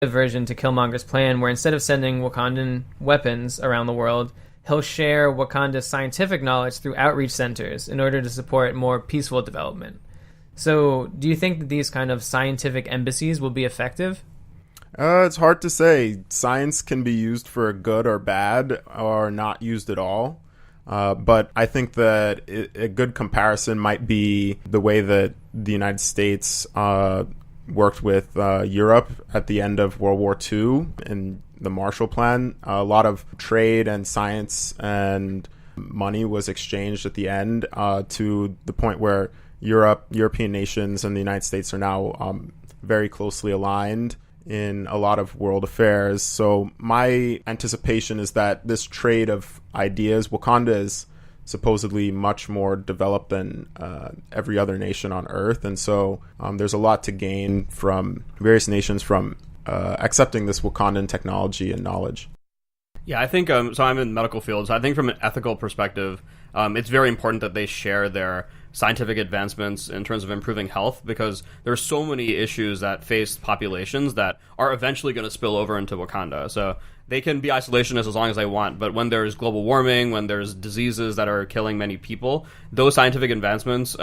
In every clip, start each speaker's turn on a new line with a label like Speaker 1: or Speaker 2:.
Speaker 1: version to Killmonger's plan where instead of sending Wakandan weapons around the world, he'll share Wakanda's scientific knowledge through outreach centers in order to support more peaceful development. So, do you think that these kind of scientific embassies will be effective?
Speaker 2: It's hard to say. Science can be used for good or bad, or not used at all. But I think that a good comparison might be the way that the United States worked with Europe at the end of World War II and the Marshall Plan. A lot of trade and science and money was exchanged at the end to the point where European nations and the United States are now very closely aligned in a lot of world affairs. So my anticipation is that this trade of ideas, Wakanda is supposedly much more developed than every other nation on Earth. And so there's a lot to gain from various nations from accepting this Wakandan technology and knowledge.
Speaker 3: Yeah, I think, so I'm in medical field, so I think from an ethical perspective, it's very important that they share their scientific advancements in terms of improving health, because there are so many issues that face populations that are eventually going to spill over into Wakanda. So they can be isolationists as long as they want, but when there's global warming, when there's diseases that are killing many people, those scientific advancements,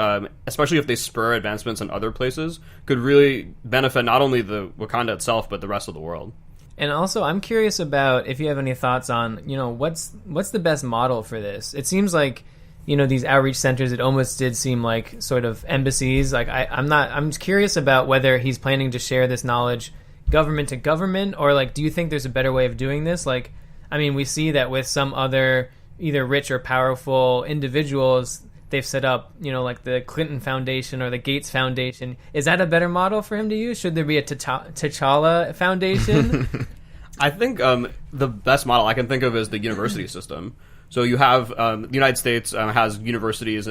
Speaker 3: especially if they spur advancements in other places, could really benefit not only the Wakanda itself, but the rest of the world.
Speaker 1: And also, I'm curious about if you have any thoughts on, what's the best model for this? It seems like, these outreach centers, it almost did seem like sort of embassies. Like, I'm curious about whether he's planning to share this knowledge government to government, or like, do you think there's a better way of doing this? Like, I mean, we see that with some other either rich or powerful individuals, they've set up, like the Clinton Foundation or the Gates Foundation. Is that a better model for him to use? Should there be a T'Challa Foundation?
Speaker 3: I think the best model I can think of is the university system. So you have the United States has universities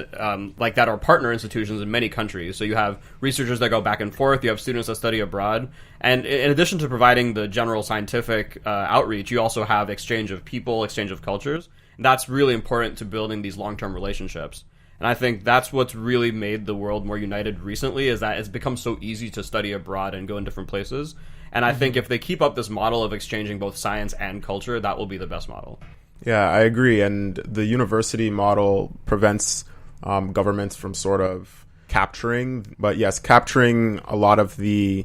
Speaker 3: like that are partner institutions in many countries. So you have researchers that go back and forth. You have students that study abroad. And in addition to providing the general scientific outreach, you also have exchange of people, exchange of cultures. And that's really important to building these long-term relationships. And I think that's what's really made the world more united recently, is that it's become so easy to study abroad and go in different places. And I think if they keep up this model of exchanging both science and culture, that will be the best model.
Speaker 2: Yeah, I agree. And the university model prevents governments from sort of capturing a lot of the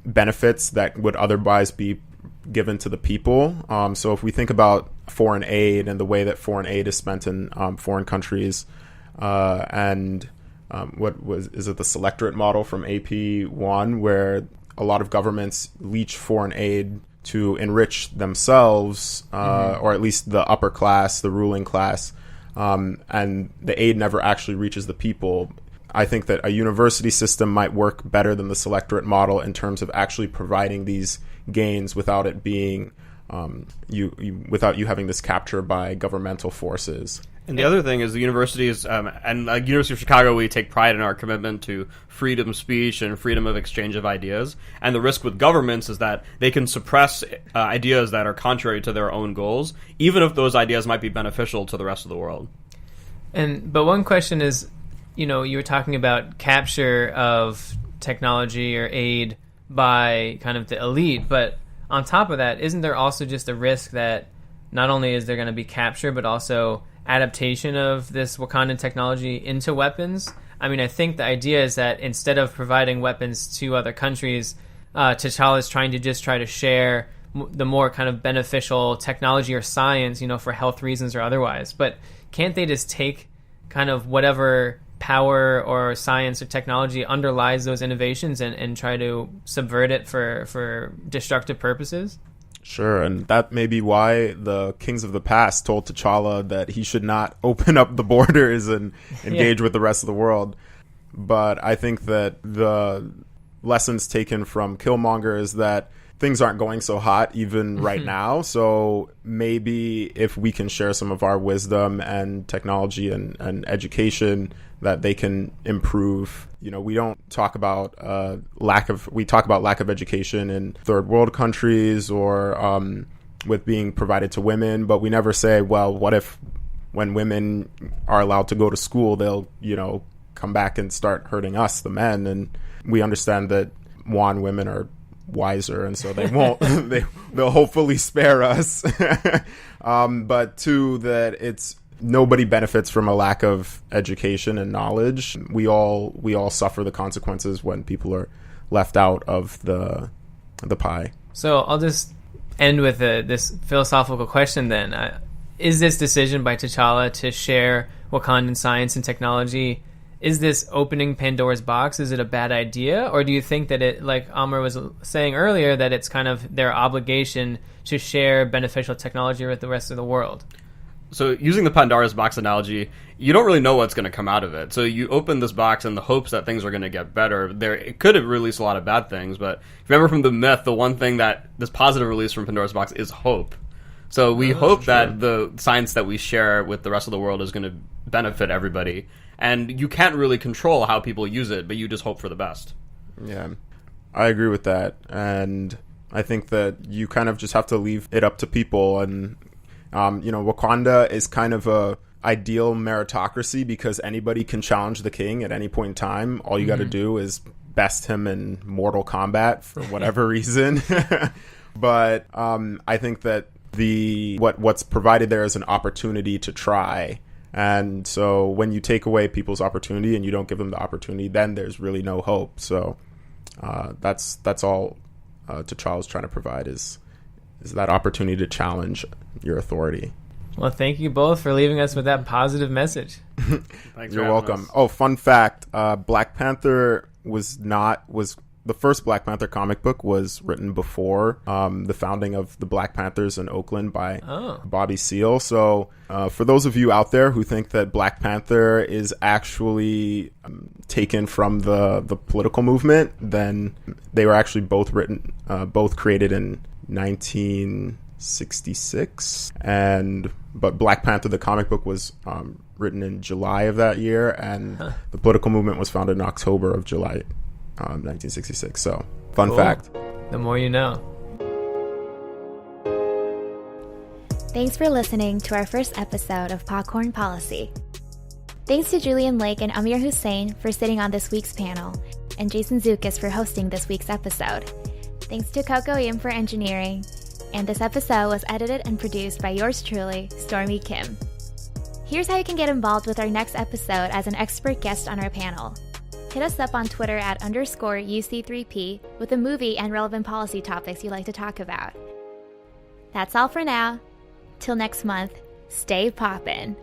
Speaker 2: benefits that would otherwise be given to the people. So if we think about foreign aid and the way that foreign aid is spent in foreign countries, is it the selectorate model from AP1, where a lot of governments leech foreign aid to enrich themselves, or at least the upper class, the ruling class, and the aid never actually reaches the people. I think that a university system might work better than the selectorate model in terms of actually providing these gains without it being without you having this capture by governmental forces.
Speaker 3: And the other thing is the universities, and University of Chicago, we take pride in our commitment to freedom of speech and freedom of exchange of ideas. And the risk with governments is that they can suppress ideas that are contrary to their own goals, even if those ideas might be beneficial to the rest of the world.
Speaker 1: But one question is, you were talking about capture of technology or aid by kind of the elite, but on top of that, isn't there also just a risk that not only is there going to be capture, but also adaptation of this Wakandan technology into weapons? I mean, I think the idea is that instead of providing weapons to other countries, T'Challa is trying to share the more kind of beneficial technology or science, for health reasons or otherwise. But can't they just take kind of whatever power or science or technology underlies those innovations and try to subvert it for destructive purposes?
Speaker 2: Sure, and that may be why the kings of the past told T'Challa that he should not open up the borders and engage with the rest of the world. But I think that the lessons taken from Killmonger is that things aren't going so hot even right now. So maybe if we can share some of our wisdom and technology and education, that they can improve. We don't talk about lack of education in third world countries or with being provided to women, but we never say, well, what if when women are allowed to go to school, they'll, come back and start hurting us, the men. And we understand that women are wiser, and so they won't. They'll hopefully spare us. But two, that it's nobody benefits from a lack of education and knowledge. We all suffer the consequences when people are left out of the pie.
Speaker 1: So I'll just end with this philosophical question then. Is this decision by T'Challa to share Wakandan science and technology, is this opening Pandora's box? Is it a bad idea? Or do you think that it, like Aamir was saying earlier, that it's kind of their obligation to share beneficial technology with the rest of the world?
Speaker 3: So using the Pandora's box analogy, you don't really know what's going to come out of it. So you open this box in the hopes that things are going to get better. It could have released a lot of bad things, but if you remember from the myth, the one thing that this positive release from Pandora's box is hope. So we hope that the science that we share with the rest of the world is going to benefit everybody. And you can't really control how people use it, but you just hope for the best.
Speaker 2: Yeah, I agree with that. And I think that you kind of just have to leave it up to people. And Wakanda is kind of a ideal meritocracy because anybody can challenge the king at any point in time. All you got to do is best him in Mortal Kombat for whatever reason. But I think that what's provided there is an opportunity to try. And so when you take away people's opportunity and you don't give them the opportunity, then there's really no hope. So that's all T'Challa's trying to provide is that opportunity to challenge your authority.
Speaker 1: Well, thank you both for leaving us with that positive message.
Speaker 3: Thanks.
Speaker 2: You're welcome. Oh, fun fact: Black Panther was the first Black Panther comic book was written before the founding of the Black Panthers in Oakland by Bobby Seale. So for those of you out there who think that Black Panther is actually taken from the political movement, then they were actually both created in 1966. But Black Panther, the comic book, was written in July of that year, and the political movement was founded in October of July 1966. So, fun fact.
Speaker 1: The more you know.
Speaker 4: Thanks for listening to our first episode of Popcorn Policy. Thanks to Julian Lake and Aamir Hussain for sitting on this week's panel, and Jason Zukus for hosting this week's episode. Thanks to Coco Yim for engineering, and this episode was edited and produced by yours truly, Stormy Kim. Here's how you can get involved with our next episode as an expert guest on our panel. Hit us up on Twitter at _UC3P with a movie and relevant policy topics you'd like to talk about. That's all for now. Till next month, stay poppin'.